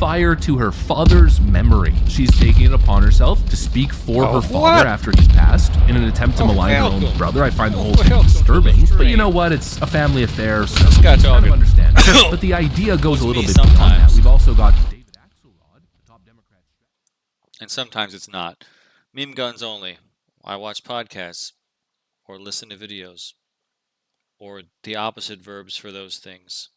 fire to her father's memory. She's taking it upon herself to speak for her father after he's passed in an attempt to malign her own brother. I find the whole thing disturbing, but you know what? It's a family affair, so I kind of understand. But the idea goes a little bit beyond that. We've also got David Axelrod, the top Democrat. And sometimes it's not. Meme guns only. I watch podcasts or listen to videos or the opposite verbs for those things.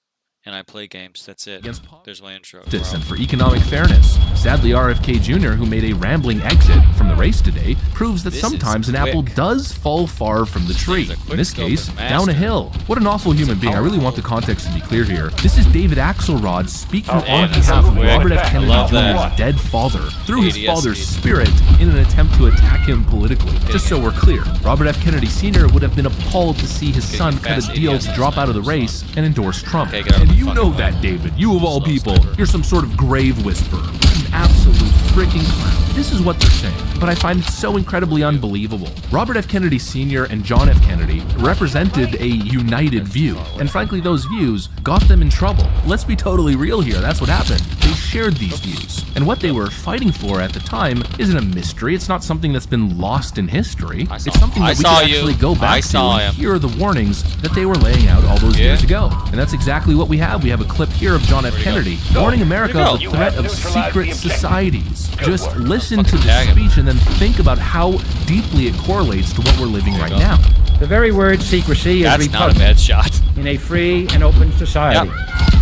And I play games. That's it. There's my intro. And for economic fairness. Sadly, RFK Jr., who made a rambling exit from the race today, proves that sometimes an apple does fall far from the tree. In this case, down a hill. What an awful human being. I really want the context to be clear here. This is David Axelrod speaking on behalf of Robert F. Kennedy Jr.'s dead father, through his father's spirit, in an attempt to attack him politically. Just so we're clear, Robert F. Kennedy Sr. would have been appalled to see his son cut a deal to drop out of the race and endorse Trump. And you know that, David. You of all people. You're some sort of grave whisperer. An absolute freaking clown. This is what they're saying, but I find it so incredibly unbelievable. Robert F. Kennedy Sr. and John F. Kennedy represented a united view, and frankly, those views got them in trouble. Let's be totally real here. That's what happened. They shared these views, and what they were fighting for at the time isn't a mystery. It's not something that's been lost in history. It's something that we can actually go back to and hear the warnings that they were laying out all those years ago. And that's exactly what we have. We have a clip here of John F. Kennedy warning America of the threat of secret societies. Just listen to the speech and then think about how deeply it correlates to what we're living right now. The very word secrecy is repugnant not a bad shot. in a free and open society. Yep.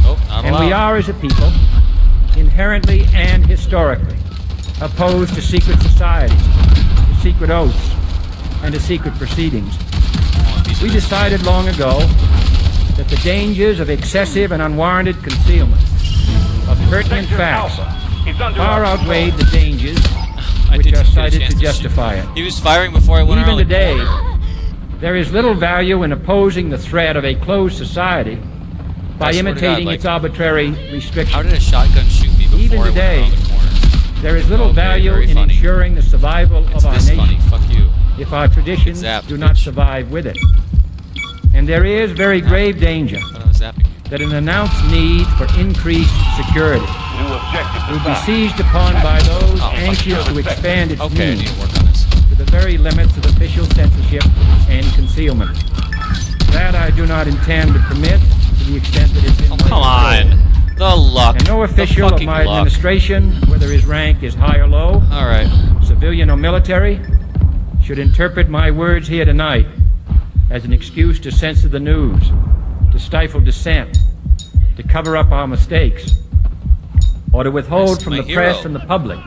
Oh, not and allowed. we are, as a people, inherently and historically opposed to secret societies, to secret oaths, and to secret proceedings. We decided long ago that the dangers of excessive and unwarranted concealment of pertinent facts far outweighed the dangers which are cited to justify it. He was firing before I went Even around today, there is little value in opposing the threat of a closed society by imitating its arbitrary restrictions. How did a shotgun shoot me before Even today, I went around the corner? there is little value in ensuring the survival of our nation Fuck you. if our traditions do not survive with it. And there is very grave danger that an announced need for increased security will be seized upon by those anxious to expand its means to the very limits of official censorship and concealment. That I do not intend to permit to the extent that it's in my Come on. The luck. And no official of my administration, whether his rank is high or low, civilian or military, should interpret my words here tonight as an excuse to censor the news, to stifle dissent, to cover up our mistakes, or to withhold from the press and the public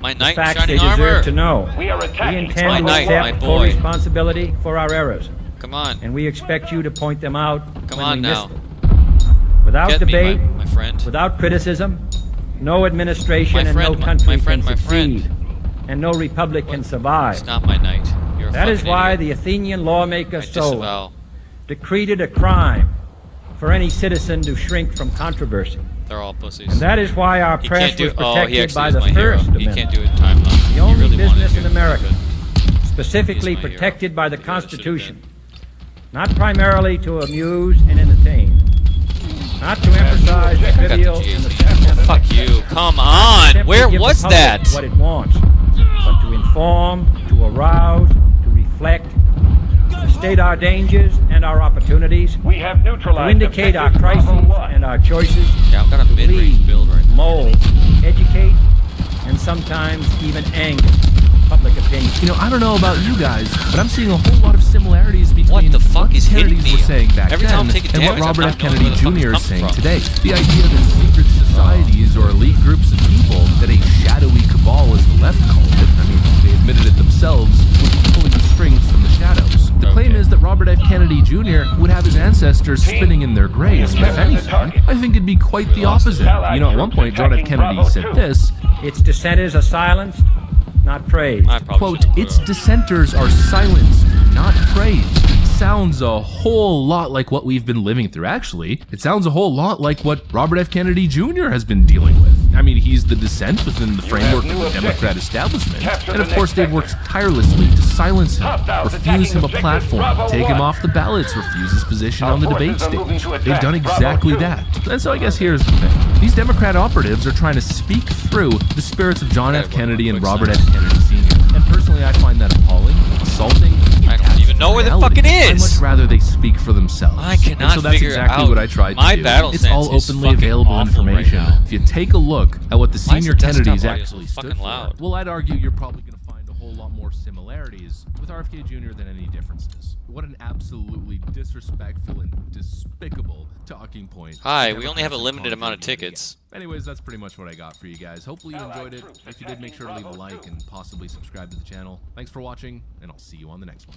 the facts they deserve to know. We intend to accept full responsibility for our errors. Come on. And we expect you to point them out when we miss them. Without Get debate, me, my friend. without criticism, no administration and no country can succeed, and no republic can survive. It's not my night. You're a That is fucking why idiot. the Athenian lawmaker I Solon disavow. decreed it a crime for any citizen to shrink from controversy. They're all pussies. And that is why our He press can't do. was Oh, he protected actually by is the my hero. First He Amendment. can't do it in time limit. The He only really wanted business to. in America Good. specifically He's my protected hero. by the He really should've Constitution, not primarily to amuse and entertain, not to emphasize the trivial and the sentimental, Fuck you. Come on. simply Where give the was public that? what it wants, but to inform, to arouse, to reflect, to state our dangers and our opportunities, We have to neutralized indicate our objective crises Bravo 1. and our choices, Yeah, I've got a to mid-range lead, build right now. mold, educate, and sometimes even anger public opinion. You know, I don't know about you guys, but I'm seeing a whole lot of similarities between What the fuck what is the hitting Kennedys me? were saying back Every time then I'm taking and what damage, I'm Robert not F. knowing Kennedy where the fuck Jr. it's is saying coming today. The idea that secret societies or elite groups of people, that a shadowy cabal, as the left called it, I mean, they admitted it themselves, would be pulling the strings from the shadows. The claim is that Robert F. Kennedy Jr. would have his ancestors spinning in their graves, but if anything, I think it'd be quite the opposite. You know, at one point, John F. Kennedy said this, Its dissenters are silenced, not praised. quote, its dissenters are silenced, not praised. Sounds a whole lot like what we've been living through. Actually, it sounds a whole lot like what Robert F. Kennedy Jr. has been dealing with. I mean, he's the dissent within the framework of the Democrat establishment. And of course, they've worked tirelessly to silence him, refuse him a platform, take him off the ballots, refuse his position on the debate stage. They've done exactly that. And so I guess here's the thing. These Democrat operatives are trying to speak through the spirits of John F. Kennedy and Robert F. Kennedy Sr. And personally, I find that appalling, assaulting. I don't even know where the fuck it is. I'd much rather they speak for themselves. I cannot and so that's figure exactly out what I tried my to do. battle It's sense all is openly fucking available awful information. right now. If you take a look at what the Why is senior the desktop Kennedys audio actually so stood fucking for, loud? well, I'd argue you're probably going to find a whole lot more similarities with RFK Jr. than any differences. What an absolutely disrespectful and despicable talking point. Hi, we only have a limited amount of tickets. Anyways, that's pretty much what I got for you guys. Hopefully you enjoyed it. If you did, make sure to leave a like and possibly subscribe to the channel. Thanks for watching, and I'll see you on the next one.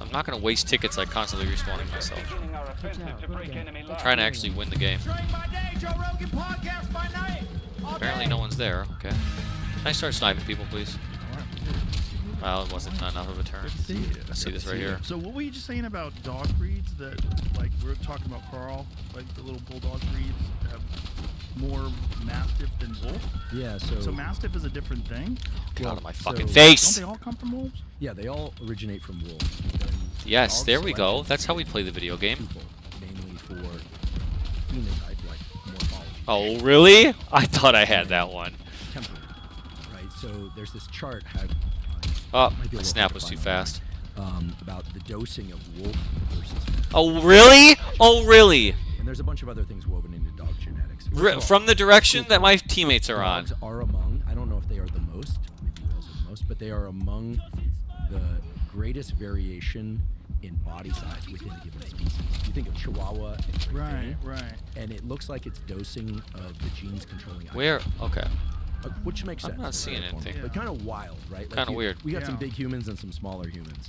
I'm not going to waste tickets like constantly respawning myself. I'm trying to actually win the game. Apparently no one's there. Okay. Can I start sniping people, please? Well, it wasn't enough of a turn. I see this right here. So what were you just saying about dog breeds that, like, we're talking about Carl, like the little bulldog breeds have more Mastiff than Wolf? Yeah, So Mastiff is a different thing? Get out of my fucking Don't face! they all come from wolves? Yeah, they all originate from wolves. Yes, Dog there we go. selection That's how we play the video game. people, mainly for phenotype, like morphology. Oh, really? I thought I had that one. Temperament, right? So there's this chart. Oh, might be a my little snap hard was to too find fast. about the dosing of wolf versus. Oh, really? Oh, really? And there's a bunch of other things woven into dog genetics. First of all, From the direction that my teammates are on. dogs are among, I don't know if they are the most, maybe whales are the most, but they are among the greatest variation in body size within a given species. You think of Chihuahua and Great Dane, Right. and it looks like it's dosing of the genes controlling Where? Okay. which makes I'm sense. not seeing anything. But kind of wild, right? Kinda weird. We got Yeah. some big humans and some smaller humans,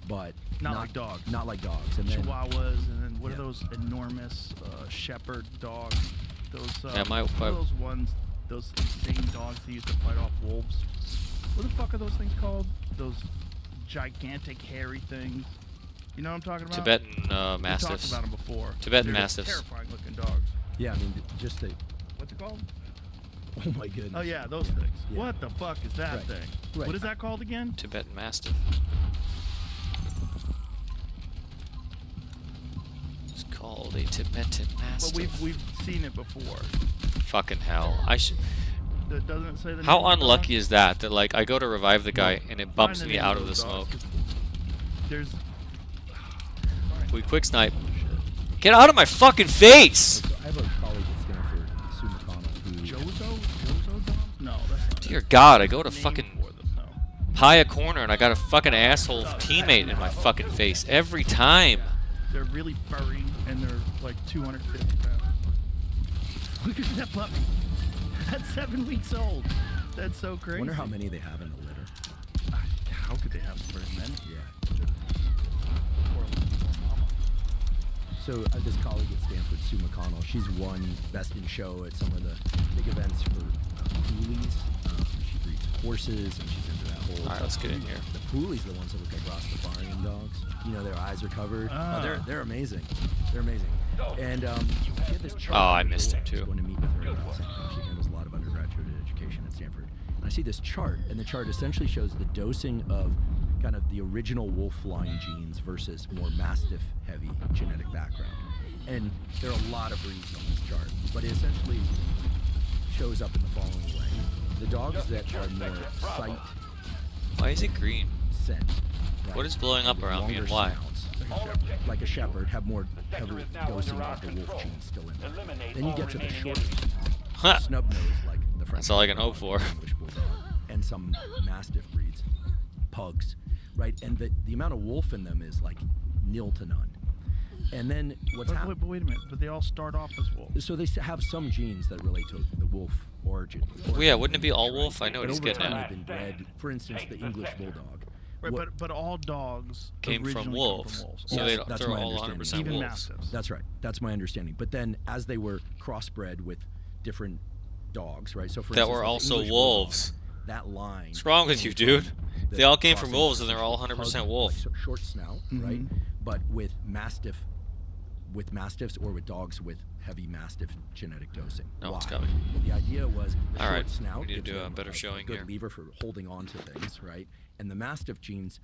but Not like dogs. Not like dogs. And then Chihuahuas, and then what are Yeah. those enormous shepherd dogs? Those Yeah, what are those ones, those insane dogs that used to fight off wolves. What the fuck are those things called? Those gigantic hairy things. You know what I'm talking about? Tibetan We talked Mastiffs. about them before. Tibetan They're Mastiffs. terrifying looking dogs. yeah, I mean, just the. What's it called? Oh my goodness. Oh yeah, those things. Yeah. What the fuck is that Right. thing? Right. What is that called again? Tibetan Mastiff. It's called a Tibetan But Mastiff. we've seen it before. Fucking hell. I should. Doesn't it say the name How of the unlucky dog? is that? That like I go to revive the guy and it bumps Find me name out of of the those smoke. dogs, 'cause There's We quick snipe. Get out of my fucking face! So I have a colleague at Stanford, Sue McConnell, who. Jozo dogs? No, that's not Dear God, I go to name fucking for them, no. pie a corner and I got a fucking asshole teammate in my fucking face every time. They're really furry and they're like 250 pounds. Look at that puppy. That's 7 weeks old. That's so I crazy. wonder how many they have in the litter. How could they have very many? Yeah. Poor mama. So I have this colleague at Stanford, Sue McConnell. She's won Best in Show at some of the big events for poolies. She breeds horses, and she's into that whole. All right, let's get in here. The poolies are the ones that look like Rastafarian dogs. You know, their eyes are covered. Ah. They're amazing. They're amazing. And she had this chart. Oh, I on the missed door. him, I was too. going to meet with her about something. She handles a lot of undergraduate education at Stanford. And I see this chart, and the chart essentially shows the dosing of kind of the original wolf line genes versus more mastiff heavy genetic background. And there are a lot of breeds on this chart, but it essentially shows up in the following way. The dogs that are more sight Why is it green? scent. Right? What is blowing up around me and Longer why? snouts, like a shepherd, have more heavy dosing of the wolf genes still in there. Then you get to the short Huh. snub nose, like the French That's all I can bulldog, hope for. English bulldog, and some mastiff breeds, pugs, right? And the amount of wolf in them is like nil to none. And then what's happening? But wait a minute. But they all start off as wolves. So they have some genes that relate to the wolf origin. Well, yeah, wouldn't it be all wolf? I know what But he's over getting time at. they've been bred. For instance, the English bulldog. Right, What- but all dogs Came from originally wolves. Come from wolves. So Yes, they, that's they're my all understanding. 100% Even wolves. mastiffs. That's right. That's my understanding. But then, as they were crossbred with different dogs, right? So for That instance, were like the also English bulldog, wolves. that line. What's wrong with came you, dude? from the They all came from crossing wolves and they're all pug, 100% wolf. like short snout, right? Mhm. But with mastiffs or with dogs with heavy mastiff genetic dosing. No Why? one's coming. Well, the idea was the All short right, snout we need to gives do a them better showing good here. lever for holding on to things, right? And the mastiff genes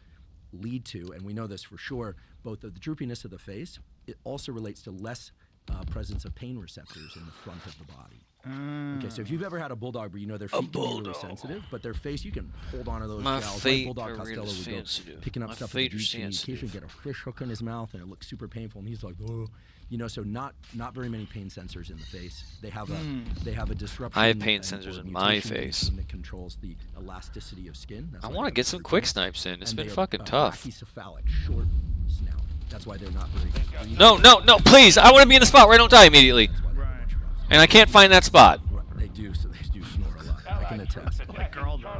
lead to, and we know this for sure, both of the droopiness of the face. It also relates to less presence of pain receptors in the front of the body. Okay, so if you've ever had a bulldog breed, you know their feet can be really sensitive, but their face, you can hold onto those My gels. feet Bulldog are Costello really would go sensitive. picking up My stuff feet at the are beach, and he'd sensitive. occasionally get a fish hook in his mouth, and it looks super painful, and he's like, oh. You know, so not very many pain sensors in the face. They have a disruption. I have pain and- sensors or in my mutation in the face. gene that controls the elasticity of skin. That's I why want to they're get some very quick good. snipes in. It's And been they are, fucking tough. brachycephalic, short snout. That's why they're not very. No, please! I want to be in the spot where I don't die immediately. That's why they're Right. much faster. And I can't find that spot. They do snore a lot. I can attest.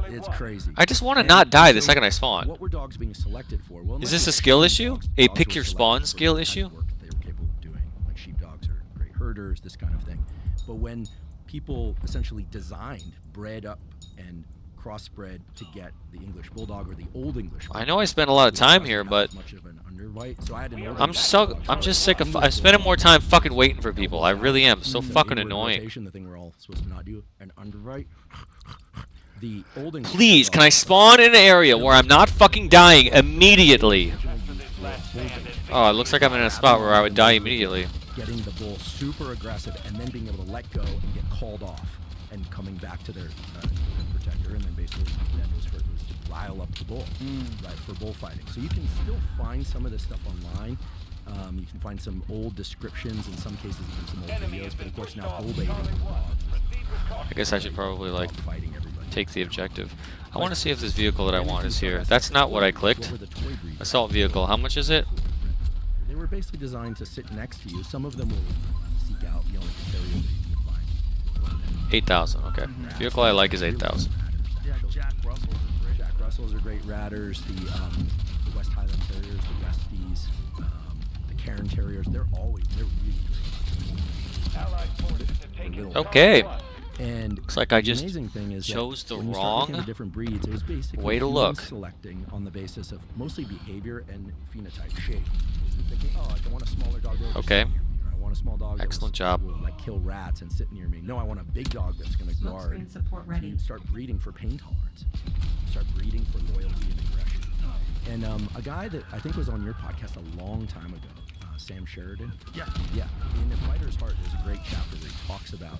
It's crazy. I just want to not die the second I spawn. What were dogs being selected for? Well, Is like this a with skill sheepdogs, issue? dogs A were pick your selected spawn for skill the kind of issue? work that they were capable of doing. Like sheepdogs are great herders, this kind of thing. But when people essentially designed, bred up, and crossbred to get the English bulldog or the old English. I know I spent a lot of time here, but much of an underwhite. So I had an old I'm English just bulldog. sick of. I'm spending more time fucking waiting for people. I really am. So The fucking inward annoying. rotation, the thing we're all supposed to not do, an underwrite. The old English Please, can I bulldog spawn in an area where I'm not fucking dying immediately? Oh, it looks like I'm in a spot where I would die immediately. getting the bull super aggressive and then being able to let go and get called off and coming back to their protector, and then basically that was to rile up the bull, right, for bullfighting. So you can still find some of this stuff online. You can find some old descriptions, in some cases even some old videos, but of course now bull baiting I guess I should probably like fighting everybody. take the objective. I want to see if this vehicle that I want is here. That's not what I clicked. What were the toy breeds? Assault vehicle. How much is it? They were basically designed to sit next to you. Some of them will seek out, like the terrier that you can find. 8,000. Okay. Vehicle I like is 8,000. Yeah, Jack Russells are great. Jack Russells are great ratters. The West Highland Terriers, the Westies, the Cairn Terriers. They're really great. Okay. And Looks like I the just amazing thing is that chose the when you start looking wrong at different breeds, it was basically way to human look. selecting on the basis of mostly behavior and phenotype shape. You're thinking, oh, I want a smaller dog that will just Okay. sit near me, or I want a small dog Excellent that job. will like kill rats and sit near me. No, I want a big dog that's going to Smoke guard. screen support So ready. you start breeding for pain tolerance. You start breeding for loyalty and aggression. And a guy that I think was on your podcast a long time ago, Sam Sheridan. Yeah. Yeah. In The Fighter's Heart, there's a great chapter where he talks about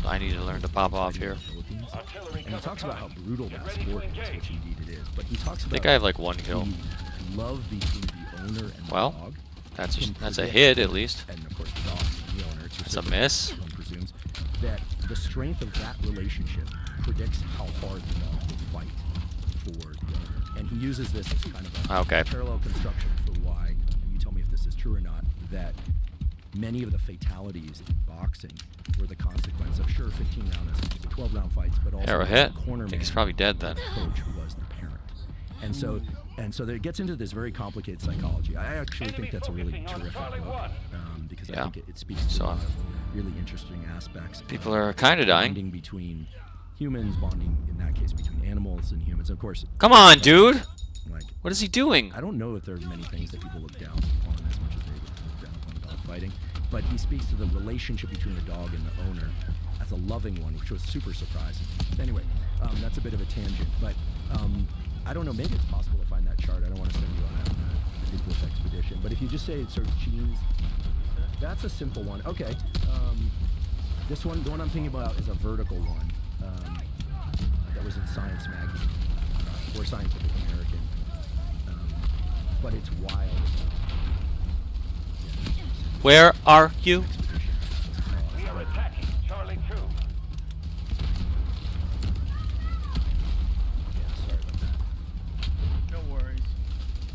I need to learn to pop off here. Philippines. And he talks about how brutal that sport is, which indeed it is. But he talks I about think I have like one kill. the love between the owner and Well, the dog. That's can a predict, hit at least. And of course the dog and the owner. It's That's a reciprocal, miss. one presumes that the strength of that relationship predicts how hard the dog will fight for the owner. And he uses this as kind of a Okay. parallel construction for why, and you tell me if this is true or not, that many of the fatalities in boxing were the consequence of 15 rounds, 12-round fights, but also Arrow hit. the corner I think he's man, probably dead then. the coach was the parent. And so it gets into this very complicated psychology. I actually think that's a really terrific book, because Yeah. I think it speaks to So, a lot of really interesting aspects. People of are kinda dying. Bonding between humans, bonding in that case between animals and humans. Of course, Come on, dude. like What is he doing? I don't know if there are many things that people look down on as much as they look down upon dog fighting, but he speaks to the relationship between the dog and the owner as a loving one, which was super surprising. Anyway, that's a bit of a tangent, but I don't know, maybe it's possible to find that chart. I don't want to send you on a ridiculous expedition, but if you just say it's sort of genes, that's a simple one. Okay, this one, the one I'm thinking about is a vertical one that was in Science magazine, or Scientific American. But it's wild. Where are you? No worries.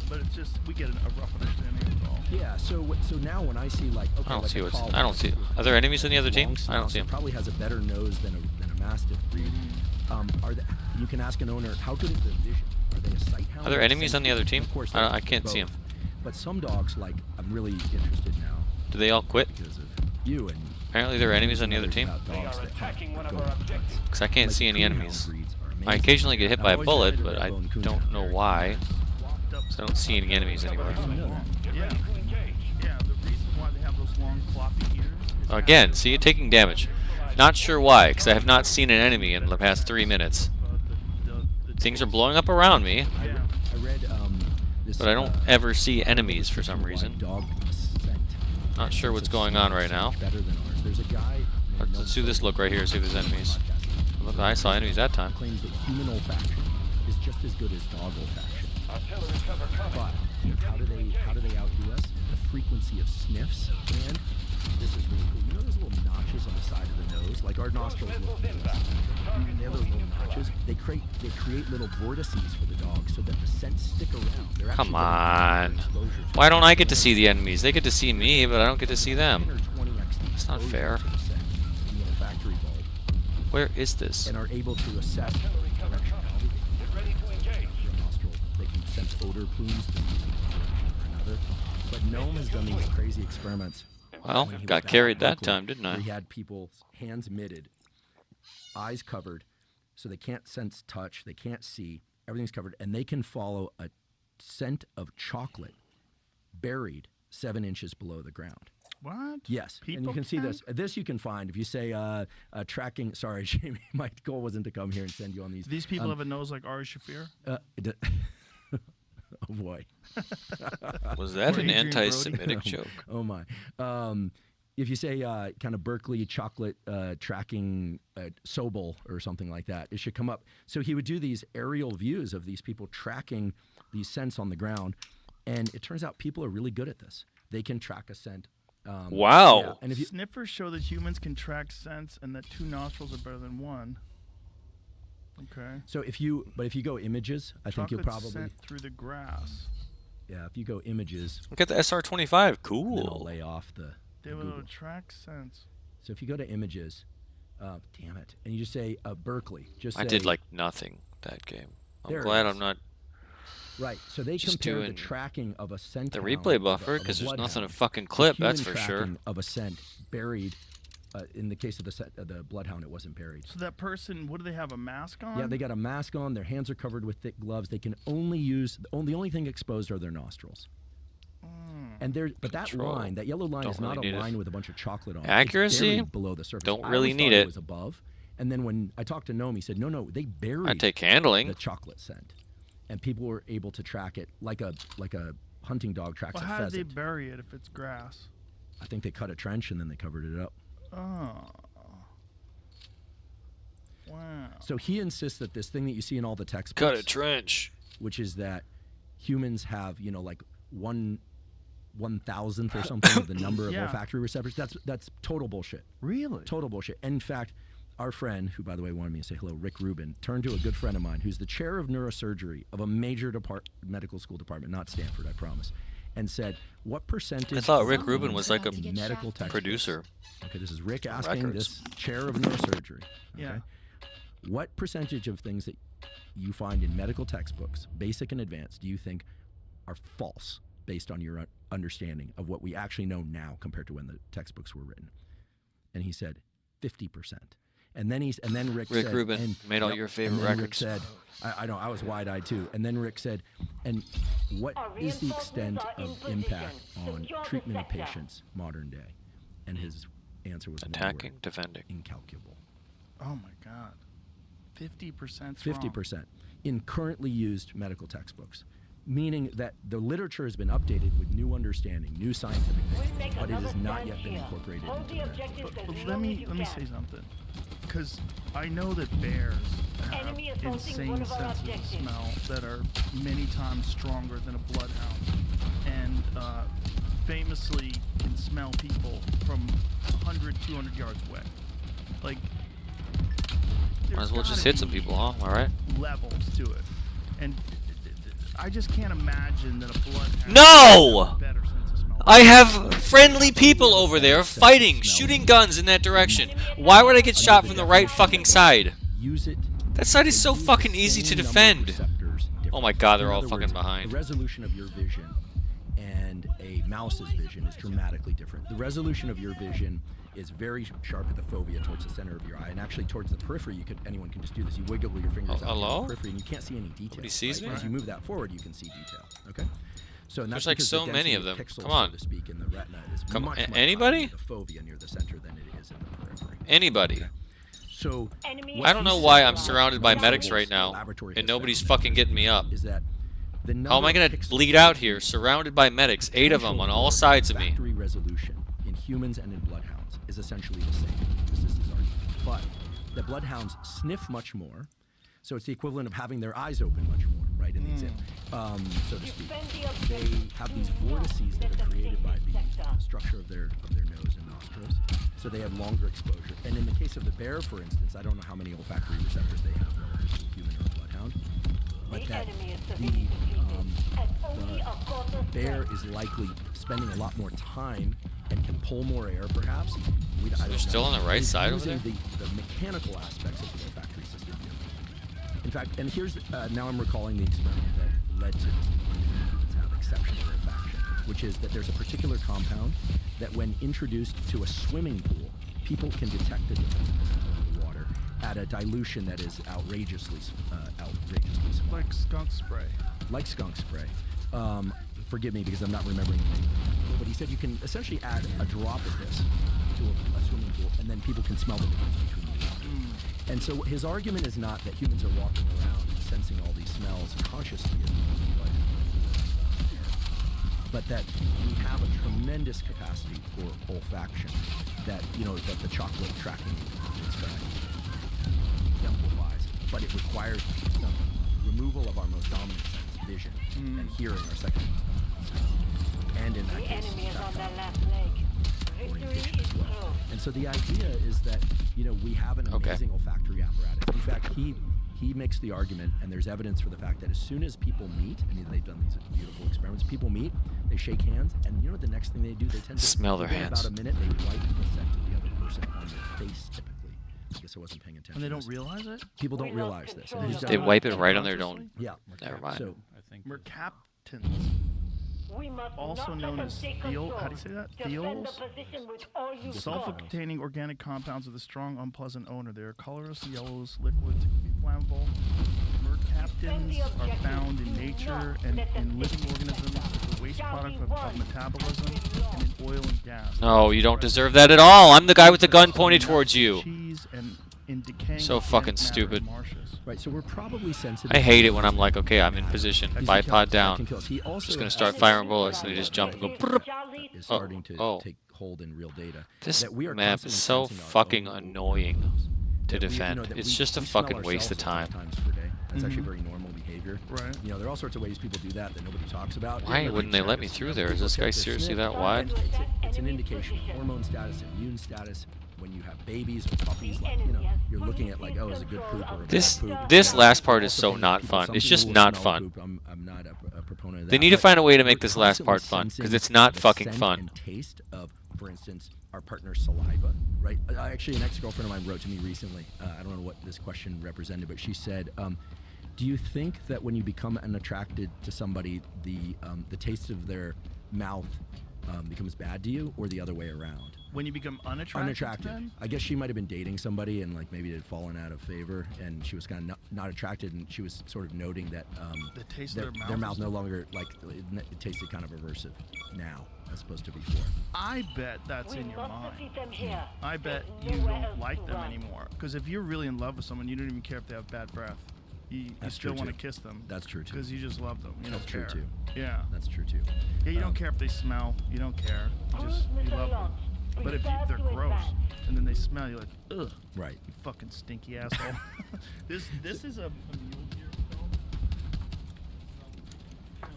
But it's just, we get a rough understanding of it all. Yeah. So now when I see like, okay, I don't like see a what's. collie I don't see. with Are there enemies on the other team? long I don't snout, see it them. probably has a better nose than a mastiff breed. You can ask an owner, how good is their vision? Are they a sight hound? Are there or a enemies on the scent other hound? team? Of course, I they're can't see both. 'em. But some dogs, like, I'm really interested now Do they all quit? because of you and. Apparently there are enemies on the other team. about dogs that hunt or go on hunts. Because I can't Like, see any coonhound enemies. breeds are I amazing. occasionally get hit I've by a always bullet, wanted a but I red-bone don't coonhound. know why. Walked up So I don't see any enemies anywhere. I didn't know that. Yeah. Yeah, the reason why they have those long floppy ears is Again, see it taking damage. Not sure why, because I have not seen an enemy in the past 3 minutes. Things are blowing up around me, I read this. but I don't ever see enemies for some why reason. Dog scent Not sure what's going on right now. Better than ours. There's a guy. Let's do this look right here, see if there's enemies. Look, I saw enemies that time. Claims that human olfaction is just as good as dog olfaction. But how do they outdo us? The frequency of sniffs, and this is really cool. You know those little notches on the side of the nose, like our nostrils look. They have those little notches. They create little vortices for the dog so that the scents stick around. They're Come on. Why don't I get to see the enemies? They get to see me, but I don't get to see them. It's not fair. Where is this? And are able to assess directionality. They can sense odor plumes to another. But Gnome has done these crazy experiments. Well, got carried that time, didn't I? He had people's hands mitted, eyes covered, so they can't sense touch, they can't see, everything's covered, and they can follow a scent of chocolate buried 7 inches below the ground. What? Yes, People and you can see this. This you can find if you say tracking. Sorry, Jamie, my goal wasn't to come here and send you on these. These people have a nose like Ari Shaffir? Oh boy. Was that an anti-Semitic joke? Oh my. If you say kind of Berkeley chocolate tracking Sobel or something like that, it should come up. So he would do these aerial views of these people tracking these scents on the ground, and it turns out people are really good at this. They can track a scent. Wow. Yeah. And if you, Sniffers show that humans can track scents and that 2 nostrils are better than 1. Okay. So if you go images, I think you'll probably scent through the grass. Yeah, if you go images. Look at the SR-25. Cool. Then I'll lay off the They will track scents. So if you go to images, damn it, and you just say Berkeley, just I did like nothing that game. I'm glad I'm not. Right, so they compare the tracking of a scent. The replay buffer, because there's nothing to fucking clip, that's for sure. Of a scent buried. In the case of the bloodhound, it wasn't buried. So that person, what do they have, a mask on? Yeah, they got a mask on. Their hands are covered with thick gloves. They can only use the only thing exposed are their nostrils. And but that line, that yellow line, is not a line with a bunch of chocolate on it. Accuracy? It's below the surface. Don't really need it. It was above. And then when I talked to Noam, he said, no, they buried. I take handling. The chocolate scent, and people were able to track it like a hunting dog tracks a pheasant. How do they bury it if it's grass? I think they cut a trench and then they covered it up. Oh. Wow. So he insists that this thing that you see in all the textbooks, cut a trench, which is that humans have, like 1/1000th or something of the number of olfactory receptors. That's total bullshit. Really? Total bullshit. And in fact, our friend, who by the way wanted me to say hello, Rick Rubin, turned to a good friend of mine who's the chair of neurosurgery of a major medical school department, not Stanford, I promise, and said, what percentage... I thought Rick Rubin was like a medical producer. Okay, this is Rick asking this chair of neurosurgery. Okay? Yeah. What percentage of things that you find in medical textbooks, basic and advanced, do you think are false based on your understanding of what we actually know now compared to when the textbooks were written? And he said 50%. And then Rick said, Rubin made all your favorite records. Rick said, I know, I was wide-eyed too. And then Rick said, and what is the extent of impact on treatment of patients modern day? And his answer was attacking, defending, incalculable. Oh my God, 50%. 50% in currently used medical textbooks, meaning that the literature has been updated with new understanding, new scientific things, but it has not yet been incorporated into the medical. But let me say something, because I know that bears have insane senses of smell that are many times stronger than a bloodhound, and famously can smell people from 100, 200 yards away. Like, might as well just hit some people, huh? All right. Levels to it, and I just can't imagine that a bloodhound. No! Has a better sense of smell. I have friendly people over there fighting, shooting guns in that direction. Why would I get shot from the right fucking side? That side is so fucking easy to defend. Oh my God, they're all fucking behind. The resolution of your vision and a mouse's vision is dramatically different. The resolution of your vision is very sharp at the fovea towards the center of your eye, and actually towards the periphery. Anyone can just do this. You wiggle your fingers out to the periphery, and you can't see any detail. Nobody sees me. As you move that forward, you can see detail. Okay. So and that's there's like so many of them. Come on. So to speak, in the retina is Come much, on. much Anybody? the fovea near the center than it is in the periphery. Anybody. Okay. So I don't know why I'm surrounded by medics right now, and nobody's fucking getting me up. Is that how am I gonna bleed out here, surrounded by medics, 8 of them on all sides of me? Resolution humans and in bloodhounds is essentially the same. This is his argument. But the bloodhounds sniff much more, so it's the equivalent of having their eyes open much more, right, in the example, so to speak. They have these vortices that are created by the structure of their nose and nostrils, so they have longer exposure. And in the case of the bear, for instance, I don't know how many olfactory receptors they have relative to a human or a bloodhound, but that the bear is likely spending a lot more time and can pull more air, perhaps. They're still on the right side over there? The mechanical aspects of the olfactory system here. In fact, and here's, now I'm recalling the experiment that led to this. Humans have exceptional olfaction, which is that there's a particular compound that when introduced to a swimming pool, people can detect the difference in the water at a dilution that is outrageously small. Like skunk spray. Like skunk spray. Forgive me because I'm not remembering the name. But he said you can essentially add a drop of this to a swimming pool, and then people can smell the difference between the water. And so his argument is not that humans are walking around and sensing all these smells consciously, but that we have a tremendous capacity for olfaction that, that the chocolate tracking exemplifies. But it requires some removal of our most dominant sense, vision, and hearing, our second most dominant sense. And in that case, orientation as well. And so the idea is that, we have an amazing olfactory apparatus. In fact, he makes the argument, and there's evidence for the fact that as soon as people meet, and they've done these beautiful experiments, people meet, they shake hands, and you know what the next thing they do? They tend to smell their hands. About a minute, they wipe the scent of the other person on their face, typically. I guess I wasn't paying attention. And they don't realize it? People don't realize this. They wipe it right on their own. Yeah. Never mind. So, I think mercaptans, also known as thiol, how do you say that? Thiols? Sulfur-containing organic compounds with a strong, unpleasant odor. They are colorless, yellows, liquids, can be flammable. Mercaptans are found in nature and in living organisms as a waste product of metabolism and in oil and gas. No, you don't deserve that at all. I'm the guy with the gun pointed towards you. So fucking stupid. Right, so we're probably sensitive. I hate it when I'm like, okay, I'm in position, bipod down. I'm just gonna start firing bullets, and they just jump and go. Is starting to take hold in real data. This map is so fucking annoying to defend. It's just a fucking waste of time. That's actually very normal behavior. Right. There are all sorts of ways people do that nobody talks about. Why wouldn't they let me through there? Is this guy seriously that wide? It's an indication of hormone status, immune status. When you have babies or puppies, you're looking at like, oh, is it good poop or a bad poop? This last part is so not fun. It's just not fun. I'm not a proponent of that. They need to find a way to make this last part fun, because it's not fucking fun. And taste of, for instance, our partner's saliva, right? Actually, an ex-girlfriend of mine wrote to me recently. I don't know what this question represented, but she said, do you think that when you become unattracted to somebody, the taste of their mouth becomes bad to you, or the other way around? When you become unattracted? I guess she might have been dating somebody and maybe it had fallen out of favor, and she was kind of not attracted, and she was sort of noting that the taste their of their mouth no longer it tasted kind of aversive now as opposed to before. I bet that's in your mind. I bet you don't like them anymore, because if you're really in love with someone, you don't even care if they have bad breath. You still want to kiss them. That's true too. Because you just love them. You don't care. True too. Yeah. That's true too. Yeah, you don't care if they smell. You don't care. You love them. But if they're gross and then they smell, you're like, ugh. Right. You fucking stinky asshole. This is a mule deer film.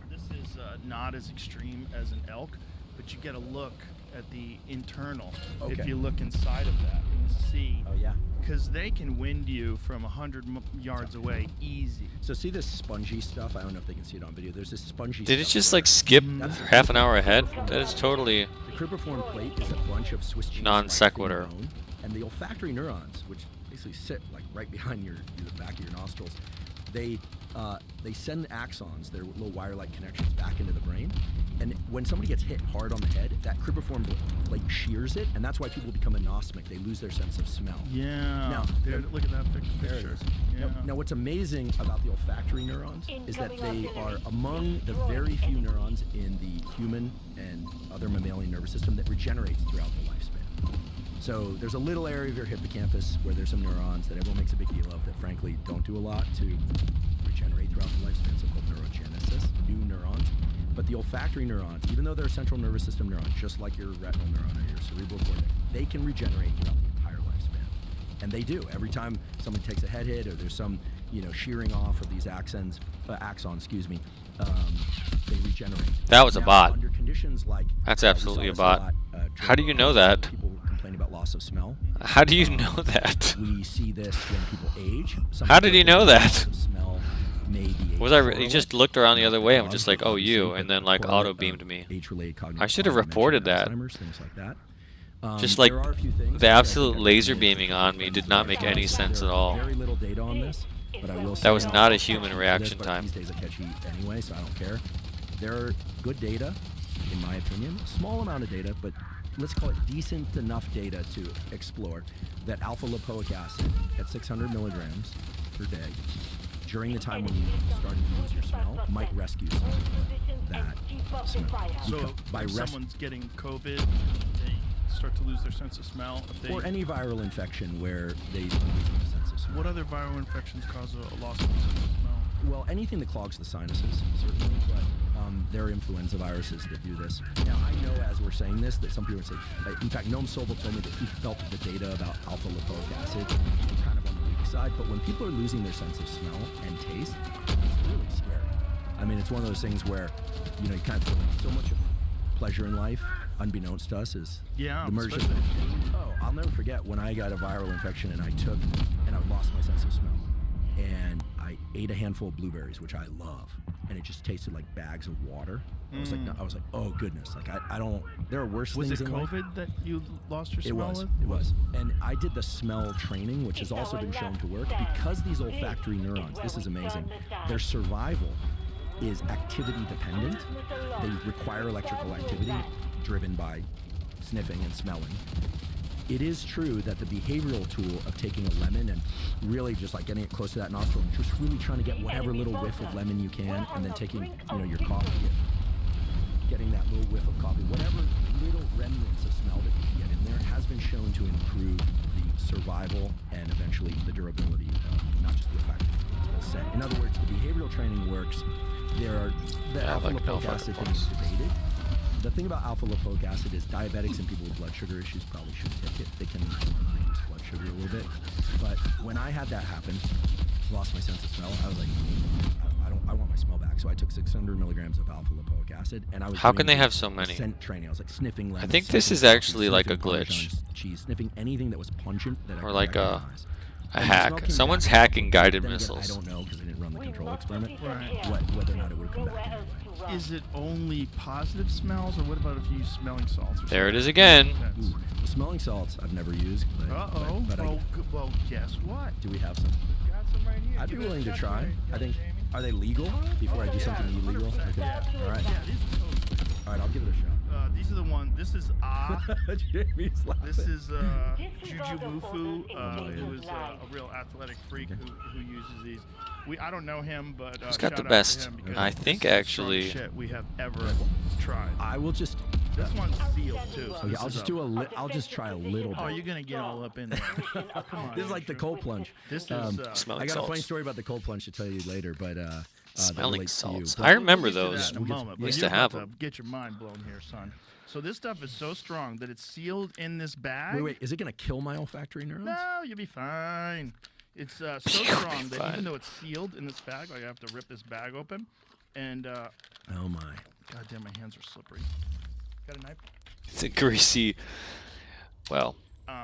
This is not as extreme as an elk, but you get a look at the internal. Okay. If you look inside of that, you can see. Oh yeah. Because they can wind you from 100 yards away easy. So see this spongy stuff? I don't know if they can see it on video. There's this spongy Did stuff. it just skip half an hour ahead? That is totally the cribriform plate is a bunch of Swiss cheese non sequitur. And the olfactory neurons, which basically sit right behind the back of your nostrils, they send axons, their little wire-like connections, back into the brain. And when somebody gets hit hard on the head, that cribriform plate shears it, and that's why people become anosmic. They lose their sense of smell. Yeah. Now, look at that picture. Yeah. Now, what's amazing about the olfactory neurons is that they are among the very few neurons in the human and other mammalian nervous system that regenerates throughout the lifespan. So there's a little area of your hippocampus where there's some neurons that everyone makes a big deal of that frankly don't do a lot to regenerate throughout the lifespan, so-called neurogenesis, new neurons. But the olfactory neurons, even though they're central nervous system neurons, just like your retinal neuron or your cerebral cortex, they can regenerate throughout the entire lifespan. And they do. Every time somebody takes a head hit or there's some, shearing off of these axons, they regenerate. That was a bot. Under conditions like that's absolutely a bot. How do you know that? People complain about loss of smell. How do you know that? We see this when people age. How did he know that? Smell may be Was I? He just looked around the other way. I'm just like, oh, you, and then like auto beamed me. I should have reported that. Things like that. Just like the absolute laser beaming on me did not make any sense at all. Very little data on this, but I will say that was not a human reaction time. These days I catch heat anyway, so I don't care. There are good data, in my opinion. Small amount of data, but let's call it decent enough data to explore that alpha lipoic acid at 600 milligrams per day during the time when you started to lose your smell might rescue that smell. So if someone's getting COVID, they start to lose their sense of smell. Or any viral infection where they lose the sense of smell. What other viral infections cause a loss of the sense of smell? Well, anything that clogs the sinuses, certainly, but there are influenza viruses that do this. Now, I know as we're saying this that some people would say, in fact, Noam Sobel told me that he felt the data about alpha lipoic acid kind of on the weak side, but when people are losing their sense of smell and taste, it's really scary. I mean, it's one of those things where, you kind of feel like so much of pleasure in life, unbeknownst to us, is the merger. Oh, I'll never forget when I got a viral infection and I lost my sense of smell. And I ate a handful of blueberries, which I love, and it just tasted like bags of water. I was like, oh goodness, like I don't. There are worse things in life. Was it COVID that you lost your smell with? It was. And I did the smell training, which has also been shown to work because these olfactory neurons. This is amazing. Their survival is activity dependent. They require electrical activity driven by sniffing and smelling. It is true that the behavioral tool of taking a lemon and really just like getting it close to that nostril and just really trying to get whatever little whiff of lemon you can, and then taking your coffee, getting that little whiff of coffee, whatever little remnants of smell that you can get in there has been shown to improve the survival and eventually the durability of not just the olfactory scent. In other words, the behavioral training works. The alpha lipoic acid thing is debated. The thing about alpha lipoic acid is diabetics and people with blood sugar issues probably shouldn't take it. They can reduce blood sugar a little bit. But when I had that happen, lost my sense of smell, I was like, I want my smell back. So I took 600 milligrams of alpha lipoic acid, and I was. How can they have so many? Scent training. I was like sniffing lemons. I think this is actually like a glitch. Cheese, sniffing anything that was pungent that or like a hack. Someone's hacking guided missiles. I don't know because I didn't run the control experiment. Right. Whether or not it would come back anyway. Is it only positive smells, or what about if you use smelling salts? There it is again. Ooh, the smelling salts I've never used. Well, guess what? Do we have some? Got some right here. I'd be willing to try. I think. Are they legal? Before I do something illegal. Okay. Yeah. All right. Yeah, these are totally. All right. I'll give it a shot. These are the ones. This is Jamie's laughing. This is Juju Wufu, who is a real athletic freak who uses these. I don't know him, but he's got the shout out best. to him because I think this is actually. the strongest shit we have ever tried. I will just. This one's sealed too. So Okay, I'll just try a little bit. Oh, you're gonna get all up in there. Come on. This is like the cold plunge. This is. Smelling I got a funny salts. story about the cold plunge to tell you later, but Smelling salts. But I remember We'll get to those. that in a moment, but Used you're to have about them. Get your mind blown here, son. So this stuff is so strong that it's sealed in this bag. Wait, is it gonna kill my olfactory neurons? No, you'll be fine. It's so You'll be strong that fine. even though it's sealed in this bag, like I have to rip this bag open, and Oh my. goddamn, my hands are slippery. Got a knife? It's a greasy. Well,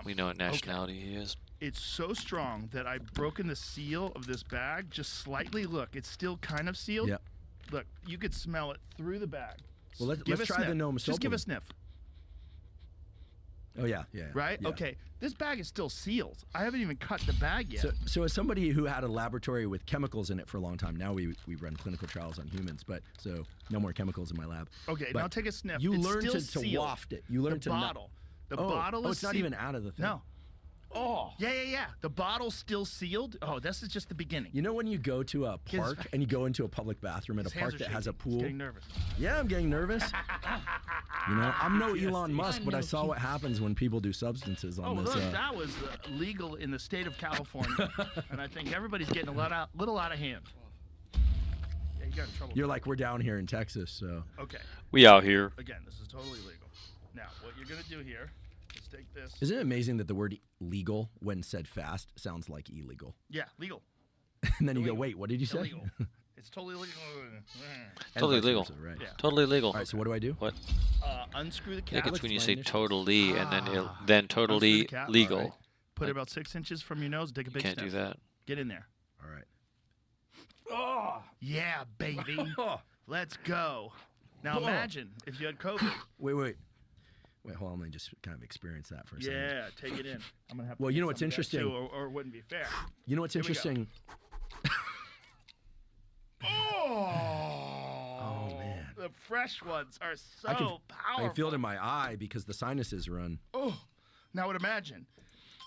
we know what nationality he is. It's so strong that I've broken the seal of this bag just slightly. Look, it's still kind of sealed. Yep. Look, you could smell it through the bag. Well, let's Give a try sniff. the Noam Just give a Sobel. sniff. Oh yeah. Right? Yeah. Okay. This bag is still sealed. I haven't even cut the bag yet. So as somebody who had a laboratory with chemicals in it for a long time, now we run clinical trials on humans, but so no more chemicals in my lab. Okay, But now take a sniff. You it's learn still to sealed. waft it. You learn the to bottle. The Oh, bottle is it's not sealed. even out of the thing. No. Oh. Yeah. The bottle's still sealed. Oh, this is just the beginning. You know when you go to a park and you go into a public bathroom at a park that has a pool? He's getting nervous. Yeah, I'm getting nervous. You know, I'm no Elon Musk, but I saw what happens when people do substances on this. Look, that was legal in the state of California, and I think everybody's getting a little out of hand. Yeah, you got in trouble. You're like, we're down here in Texas, so. Okay. We out here. Again, this is totally legal. Now, what you're gonna do here is take this. Isn't it amazing that the word legal, when said fast, sounds like illegal? Yeah, legal. And then you go, wait, what did you say? Illegal. It's totally legal. Totally legal. Right. Yeah. Totally legal. All right, so what do I do? What? Unscrew the I think cap. it's when you say totally and then totally Unscrew the cap. legal. All right. Put it about 6 inches from your nose. Take a You big can't step. do that. Get in there. All right. Oh, yeah, baby. Let's go. Now imagine if you had COVID. Wait, hold on. Let me just kind of experience that for a second. Yeah, take it in. I'm gonna have to Well, you get know what's some of that interesting? too, or it wouldn't be fair. You know what's Here we go. interesting? Oh, man. The fresh ones are so I powerful. can feel it in my eye because the sinuses run. Oh, now would imagine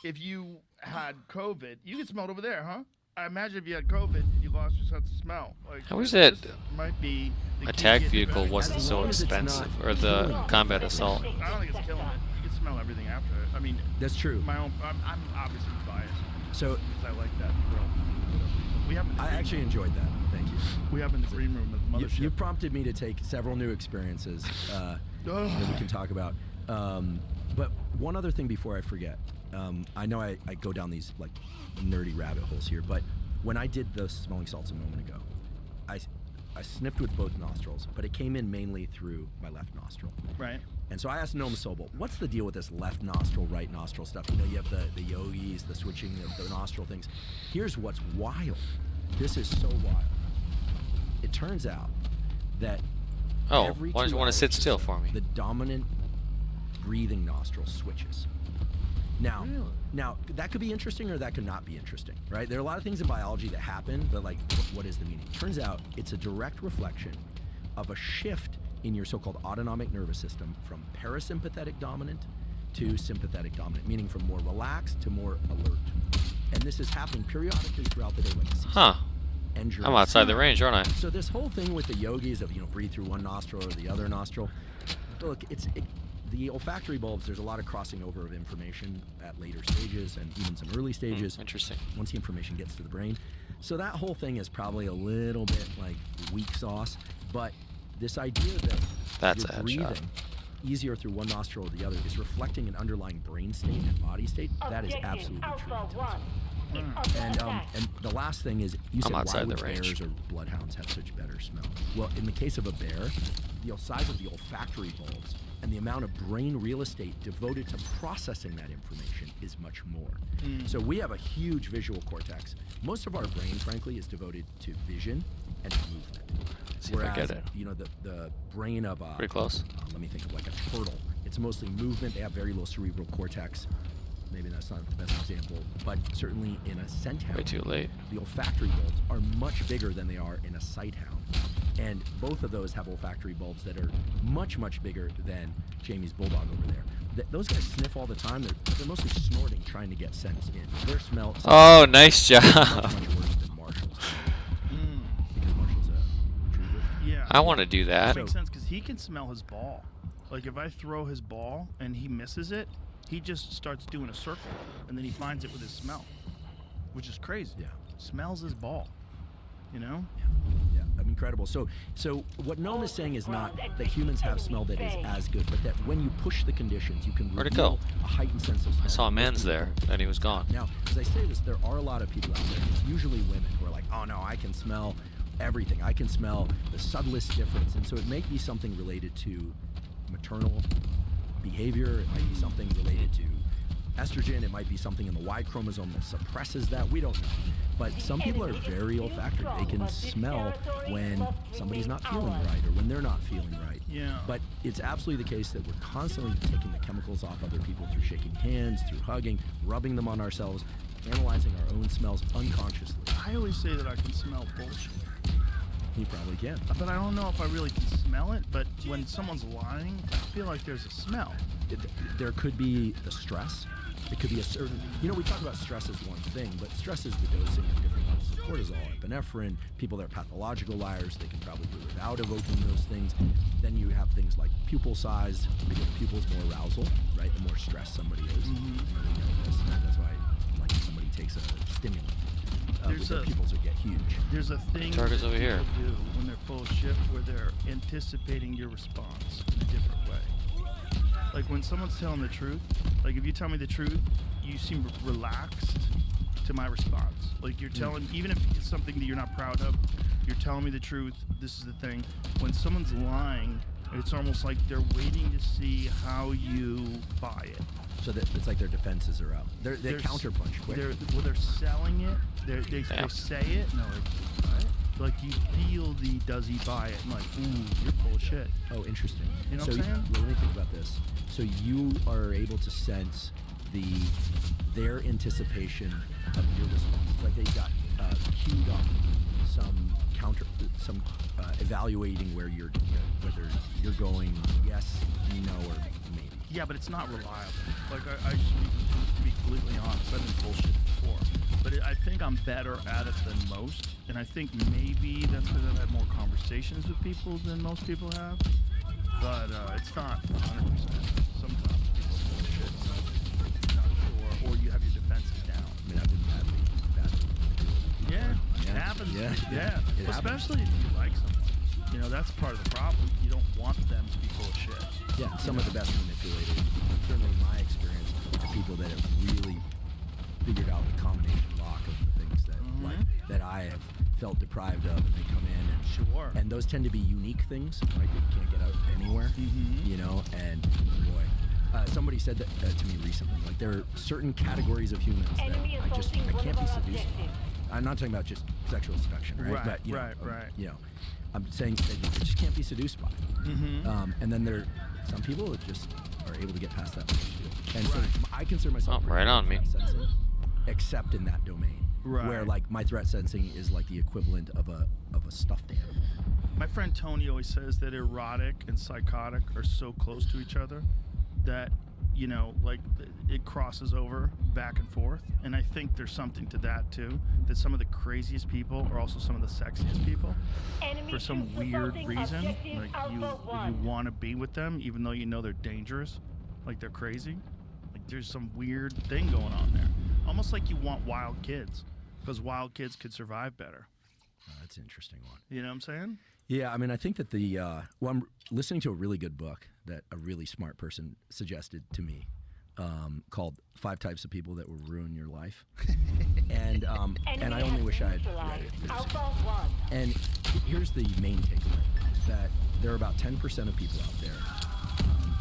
if you had COVID, you can smell it over there, huh? I imagine if you had COVID, you lost your sense of smell. Like, How is that this might be the key attack to getting vehicle better. wasn't so long as it's expensive, not or the combat assault? I don't think it's killing it. You can smell everything after it. I mean, That's true. my own. I'm obviously biased So because I like that grill. We have. I actually enjoyed that. Thank you. We have in the green room at the mothership. You prompted me to take several new experiences that we can talk about. But one other thing before I forget. I know I go down these like nerdy rabbit holes here, but when I did the smelling salts a moment ago, I sniffed with both nostrils, but it came in mainly through my left nostril. Right. And so I asked Noam Sobel, what's the deal with this left nostril, right nostril stuff? You know, you have the yogis, the switching of the nostril things. Here's what's wild. This is so wild. It turns out that Oh, every why don't 2 you want to hours sit still for me? the dominant breathing nostril switches. Now that could be interesting or that could not be interesting, right? There are a lot of things in biology that happen, but like, what is the meaning? Turns out it's a direct reflection of a shift in your so-called autonomic nervous system from parasympathetic dominant to sympathetic dominant, meaning from more relaxed to more alert. And this is happening periodically throughout the day, like Huh. I'm outside the range, aren't I? So this whole thing with the yogis of, breathe through one nostril or the other nostril, look, the olfactory bulbs, there's a lot of crossing over of information at later stages and even some early stages. Interesting. Once the information gets to the brain. So that whole thing is probably a little bit like weak sauce, but this idea that That's you're a headshot. breathing easier through one nostril or the other is reflecting an underlying brain state and body state. That is absolutely true. And the last thing is, you said, why outside would the range. bears or bloodhounds have such better smell? Well, in the case of a bear, the size of the olfactory bulbs and the amount of brain real estate devoted to processing that information is much more. So we have a huge visual cortex. Most of our brain, frankly, is devoted to vision and movement. See if I get it. The brain of Pretty close. let me think of like a turtle. It's mostly movement. They have very low cerebral cortex. Maybe that's not the best example, but certainly in a scent hound, Way too late. the olfactory bulbs are much bigger than they are in a sight hound. And both of those have olfactory bulbs that are much, much bigger than Jamie's bulldog over there. Those guys sniff all the time. They're mostly snorting, trying to get scents in. Their smell is Oh, nice job. much worse than Marshall's. Because Marshall's a retriever. Yeah. I want to do that. That makes sense because he can smell his ball. Like if I throw his ball and he misses it, he just starts doing a circle and then he finds it with his smell, which is crazy. Yeah. Smells his ball. Yeah, incredible. So what Noam is saying is not that humans have smell that is as good, but that when you push the conditions, you can Where'd it reveal go? a heightened sense of smell. I saw a Most man's people there, don't. and he was gone. Now, as I say this, there are a lot of people out there, it's usually women, who are like, oh no, I can smell everything. I can smell the subtlest difference. And so it may be something related to maternal behavior. It might be something related to estrogen. It might be something in the Y chromosome that suppresses that. We don't know. But some people are very olfactory. They can smell when somebody's not feeling right or when they're not feeling right. Yeah. But it's absolutely the case that we're constantly taking the chemicals off other people through shaking hands, through hugging, rubbing them on ourselves, analyzing our own smells unconsciously. I always say that I can smell bullshit. You probably can. But I don't know if I really can smell it. But when someone's lying, I feel like there's a smell. There could be the stress. It could be a certain, we talk about stress as one thing, but stress is the dosing of different levels of cortisol, epinephrine. People that are pathological liars, they can probably do without evoking those things. Then you have things like pupil size, because pupils more arousal, right? The more stressed somebody is. That's why, like, if somebody takes a stimulant, their pupils will get huge. There's a thing Target's over here. People do when they're full of shit where they're anticipating your response in a different way. Like when someone's telling the truth, like if you tell me the truth, you seem relaxed to my response. Like you're telling, even if it's something that you're not proud of, you're telling me the truth. This is the thing. When someone's lying, it's almost like they're waiting to see how you buy it. So that it's like their defenses are up. They counterpunch quick. They're selling it. They say it, and they're like, what? Like you feel the does he buy it? And like, ooh, you're full of shit. Oh, interesting. You know what I'm saying? Let me think about this. So you are able to sense their anticipation of your response. It's like they got queued up some evaluating whether you're going yes, no, or maybe. Yeah, but it's not reliable. Like I to be completely honest, I've been bullshit before. But I think I'm better at it than most, and I think maybe that's because I've had more conversations with people than most people have. But it's not 100%. Sometimes people say shit, so you're not sure, or you have your defenses down. I mean, I've been badly Yeah, it happens. Yeah. It especially if you like someone. That's part of the problem. You don't want them to be full of shit. Yeah, some of the best manipulators, certainly in my experience, are people that have really figured out the combination lock of the things that I have felt deprived of, and they come in and and those tend to be unique things, right? That you can't get out anywhere, and boy, somebody said that to me recently, like there are certain categories of humans that I can't be seduced by. I'm not talking about just sexual seduction, right? But, I'm saying that you just can't be seduced by. And then there are some people that just are able to get past that issue. And so I consider myself right on me. Sensing, except in that domain, where like my threat sensing is like the equivalent of a stuffed animal. My friend Tony always says that erotic and psychotic are so close to each other that like it crosses over back and forth, and I think there's something to that too, that some of the craziest people are also some of the sexiest people for some weird reason. Like you want to be with them even though you know they're dangerous, like they're crazy. Like there's some weird thing going on there, almost like you want wild kids because wild kids could survive better. Oh, that's an interesting one. You know what I'm saying? Yeah, I mean, I think that I'm listening to a really good book that a really smart person suggested to me, called 5 Types of People That Will Ruin Your Life. And I only wish I had read it. And here's the main takeaway, that there are about 10% of people out there,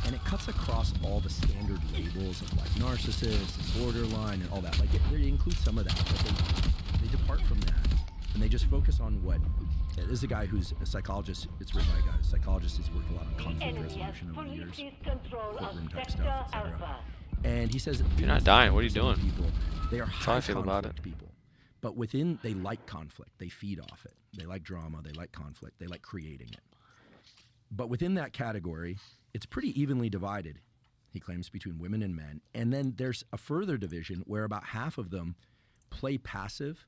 and it cuts across all the standard labels of like narcissist and borderline and all that. Like they include some of that, but they depart from that, and they just focus on what. This is a guy who's a psychologist. It's written by a guy who's a psychologist. He's worked a lot on conflict resolution over the years, courtroom type stuff, etc. And he says, "You're not dying. What are you doing?" People, they are high conflict people. But they like conflict. They feed off it. They like drama. They like conflict. They like creating it. But within that category, it's pretty evenly divided, he claims, between women and men. And then there's a further division where about half of them play passive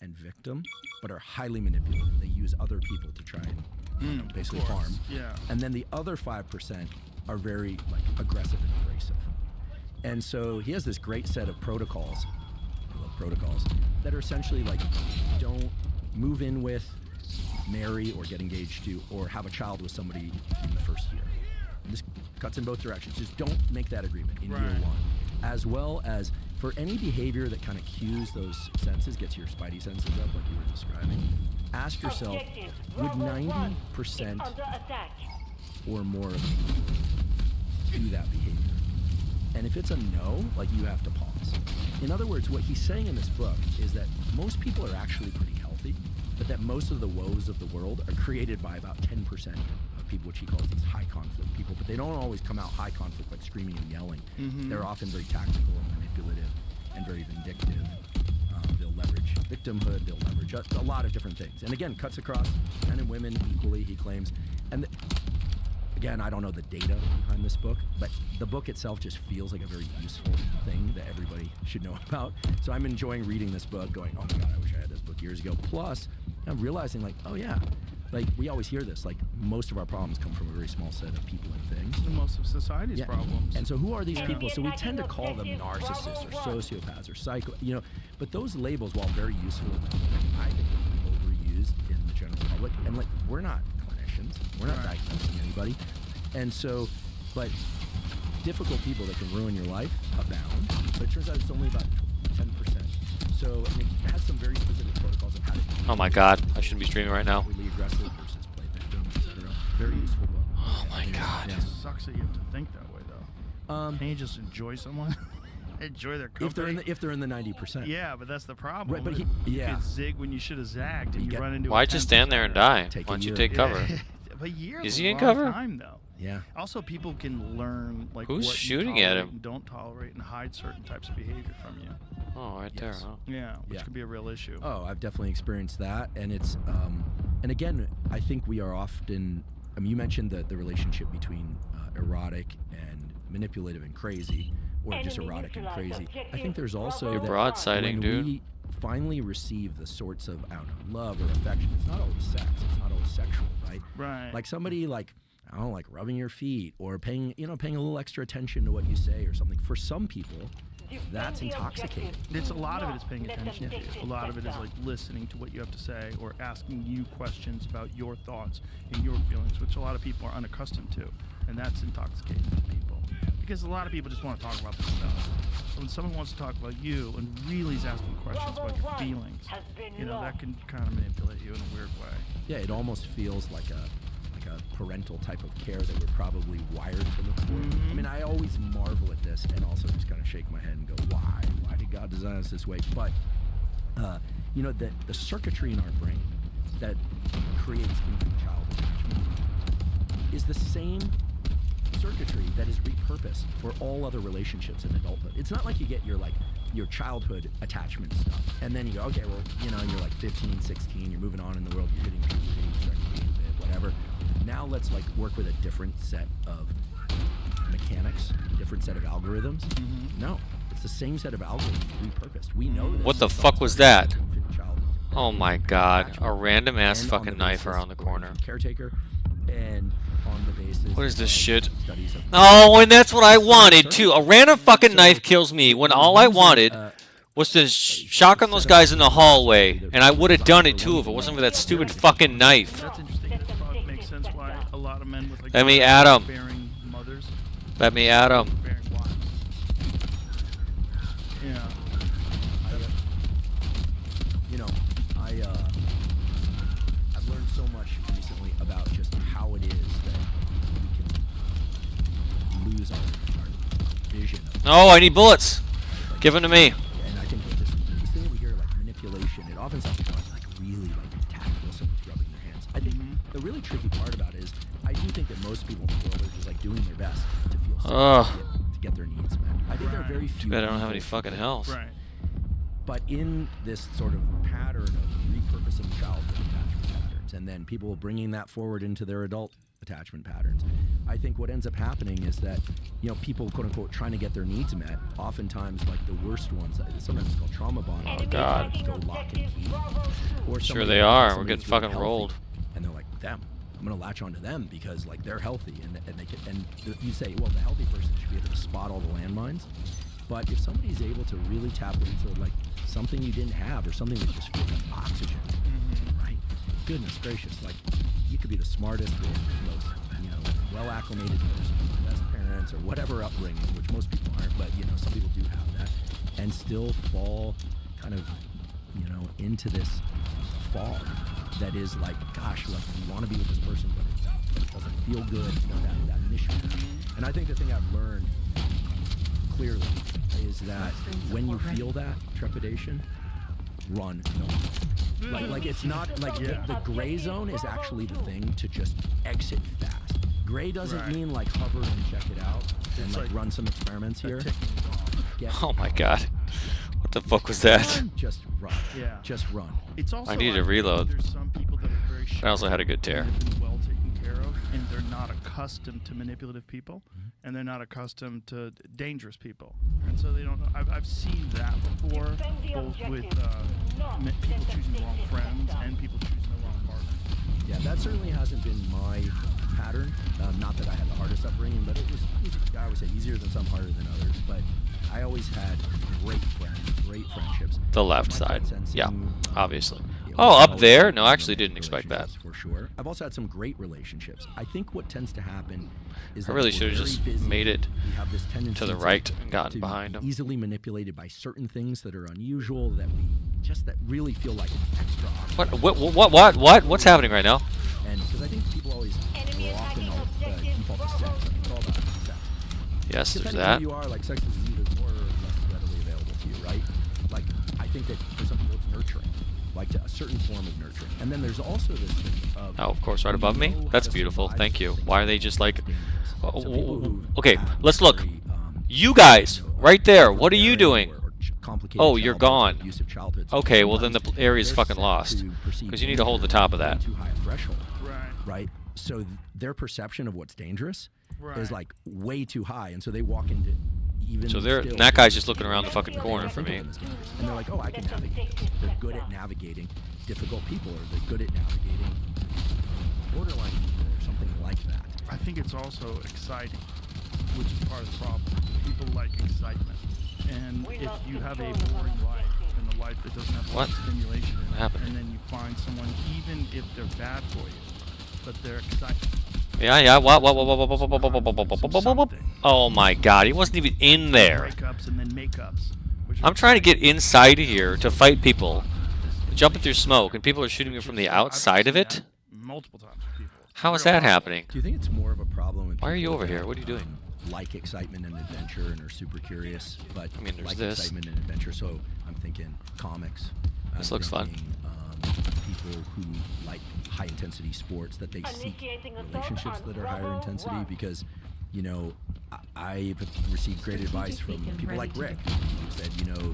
and victim, but are highly manipulative. They use other people to try and basically harm. Yeah. And then the other 5% are very aggressive and abrasive. And so he has this great set of protocols, I love protocols, that are essentially like, don't move in with, marry, or get engaged to, or have a child with somebody in the first year. And this cuts in both directions. Just don't make that agreement in year one. As well as for any behavior that kind of cues those senses, gets your spidey senses up like you were describing, ask yourself, would 90% or more of you do that behavior? And if it's a no, you have to pause. In other words, what he's saying in this book is that most people are actually pretty healthy, but that most of the woes of the world are created by about 10% of people, which he calls these high conflict people. But they don't always come out high conflict like screaming and yelling. They're often very tactical and manipulative and very vindictive. They'll leverage victimhood, they'll leverage a lot of different things. And again, cuts across men and women equally, he claims. And again, I don't know the data behind this book, but the book itself just feels like a very useful thing that everybody should know about. So I'm enjoying reading this book, going, oh my God, I wish I had this book years ago. Plus, I'm realizing, like, oh yeah, like we always hear this, like most of our problems come from a very small set of people and things. And most of society's problems. And so who are these people? So we tend to call them narcissists or sociopaths or psycho, but those labels, while very useful, I think are overused in the general public. And like, we're not clinicians, we're not diagnosing anybody. And so, but difficult people that can ruin your life abound. But it turns out it's only about 10%. So I mean, it has some very specific protocols of how to. Oh my God, I shouldn't be streaming right now. Really aggressive versus play victim, etc. Very useful book. Oh my God. It sucks that you have to think that way, though. Can you just enjoy someone? Enjoy their company. If they're in the 90%. Yeah, but that's the problem. Right, but you could zig when you should have zagged, and you run into. Why just stand there and die? Why don't you take cover? But years is he in cover? Time, though. Yeah. Also, people can learn like who's what shooting you at tolerate him and don't tolerate and hide certain types of behavior from you. Oh, right there. Huh? Yeah, which could be a real issue. Oh, I've definitely experienced that, and it's and again, I think we are often. I mean, you mentioned the relationship between erotic and manipulative and crazy, or just erotic and crazy. I think there's also You're that broadsiding, when dude. we finally receive the sorts of, I don't know, love or affection. It's not always sex. It's not always sexual, right? Right. Like somebody like, I don't know, like rubbing your feet or paying a little extra attention to what you say or something. For some people, that's intoxicating. It's a lot of it is paying attention to you. A lot of it is like listening to what you have to say or asking you questions about your thoughts and your feelings, which a lot of people are unaccustomed to, and that's intoxicating to people. Because a lot of people just want to talk about themselves. So when someone wants to talk about you and really is asking questions about your feelings, that can kind of manipulate you in a weird way. Yeah, it almost feels like a parental type of care that we're probably wired to look for. I mean, I always marvel at this and also just kind of shake my head and go, why? Why did God design us this way? But, the circuitry in our brain that creates infant-child attachment is the same circuitry that is repurposed for all other relationships in adulthood. It's not like you get your childhood attachment stuff, and then you go, okay, well, you're like 15, 16, you're moving on in the world, you're hitting puberty, you're starting to be a bit, whatever. Now let's work with a different set of mechanics, different set of algorithms. No, it's the same set of algorithms repurposed. We know this. What the fuck was that? Oh my God, a random ass fucking knife around the corner. Caretaker, and on the basis. What is this shit? Oh, and that's what I wanted too. A random fucking knife kills me when all I wanted was to shotgun those guys in the hallway, and I would have done it too if it wasn't for that stupid fucking knife. That's interesting. That probably makes sense why a lot of men with Let me at him. bearing mothers. Let me at him. Bearing wives. Yeah. I've learned so much recently about just how it is that we can lose our vision. Oh, I need bullets. Give them to me. And I think that this thing that we hear, like manipulation, it often sounds like really tactile, someone's rubbing their hands. I think the really tricky part about it is I do think that most people in the world are just doing their best to feel safe, to get their needs met. I think there are very few. I don't have any fucking health. Right. But in this sort of pattern of repurposing childhood attachment patterns, and then people bringing that forward into their adult attachment patterns, I think what ends up happening is that, people, quote unquote, trying to get their needs met, oftentimes the worst ones, sometimes it's called trauma bonding. Oh God. Go lock and key. Or Sure they are. We're getting fucking rolled. And they're like, them. I'm gonna latch onto them because they're healthy and they can. And you say, well, the healthy person should be able to spot all the landmines. But if somebody's able to really tap into something you didn't have or something that just feels like oxygen, right? Goodness gracious, you could be the smartest or most, well acclimated person, best parents or whatever upbringing, which most people aren't, but some people do have that, and still fall kind of, into this fog that is gosh, you want to be with this person, but it doesn't feel good, that mission. And I think the thing I've learned clearly is that when you feel that trepidation, run. No. It's not the gray zone is actually the thing to just exit fast. Gray doesn't mean hover and check it out and run some experiments here. Oh my God. What the fuck was that? Just run. Yeah. Just run. It's also I need to like, reload. There's some people that are very I also had a good tear. and been well taken care of, and they're not accustomed to manipulative people, and they're not accustomed to dangerous people, and so they don't know. I've seen that before, both with people choosing the wrong friends and people choosing the wrong partner. Yeah, that certainly hasn't been my pattern. Not that I had the hardest upbringing, but it was, I would say, easier than some, harder than others. But I always had great friends, great friendships. The left My side. sensing, Yeah, obviously. you know, Oh, up always there? had No, I actually didn't expect that. relationships, for sure. I've also had some great relationships. I think what tends to happen is I that really if should we're have just very busy, made it we have this tendency to the right and gotten to behind be him. easily manipulated by certain things that are unusual, that really feel like extra. What? What's happening right now? And because I think people always will often default to sex. I think it's all about sex. Yes, there's Depending that. on who you are, like sex is either more or less readily available to you, right? Like I think that for some people it's nurturing, like to a certain form of nurturing. And then there's also this thing of Oh, of course, right you above me. know how That's to beautiful. survive Thank you. things Why are they that just like? dangerous. So people who Okay, have let's look. very, You guys, right there. What are you overbearing doing? or complicated Oh, you're childhoods, gone. abusive childhoods, Okay, well then the sometimes area's they're fucking set lost. to perceive Because you need to hold the danger top of at that. too high a threshold, Right. right? So their perception of what's dangerous Right. is like way too high, and so they walk into even. So still that guy's just dangerous looking around the fucking they corner don't for think me. of them as dangerous. And they're like, oh, I can navigate this. They're good at navigating difficult people, or they're good at navigating borderline people, or something like that. I think it's also exciting, which is part of the problem. People like excitement. And if you have a boring life, and a life that doesn't have a lot of What? stimulation in it, happened? and then you find someone, even if they're bad for you, but they're exciting. Yeah. What? Oh my God, he wasn't even in there. Breakups and then makeups. which I'm are trying to get exciting. inside here to fight people, jumping through smoke, and people are shooting me from the I've outside of seen it. that multiple times with people. How is Real that awful. happening? Do you think it's more of a problem with Why are you people over that, here? What are you doing? Like excitement and adventure and are super curious, but I mean, there's like this. excitement and adventure. So I'm thinking comics. This I'm looks fun. thinking, people who like high intensity sports, that they seek relationships that are higher intensity, because you know I've received great advice from people like Rick, who said, you know,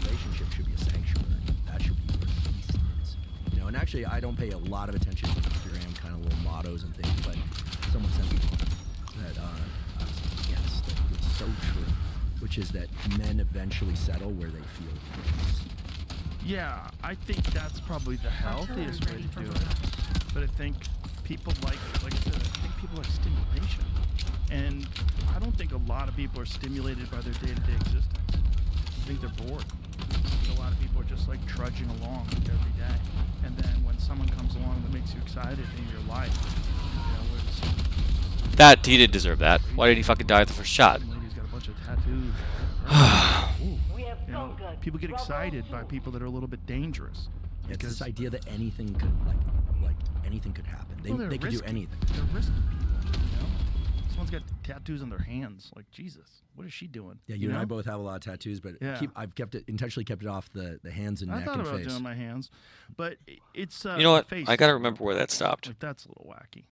relationship should be a sanctuary. That should be where peace is. You know, and actually I don't pay a lot of attention to Instagram kind of little mottos and things, but someone sent me one that yes, that is so true, which is that men eventually settle where they feel peace. Yeah, I think that's probably the healthiest way to do it. But I think people like I said, I think people like stimulation. And I don't think a lot of people are stimulated by their day-to-day existence. I think they're bored. I think a lot of people are just like trudging along every day. And then when someone comes along that makes you excited in your life, you know, where it's That he did deserve that. Why did he fucking die at the first shot? some lady's got a bunch of tattoos. You know, people get excited by people that are a little bit dangerous. It's Because this idea that anything could like anything could happen. They, well, they're they could do risky. anything. They're risky people, you know? Someone's got tattoos on their hands. Like, Jesus, what is she doing? Yeah, you and know? I both have a lot of tattoos, but Yeah. I've intentionally kept it off the hands and I neck thought and about face. doing my hands, but it's You know what? face I gotta is remember where that stopped. like that's a little wacky.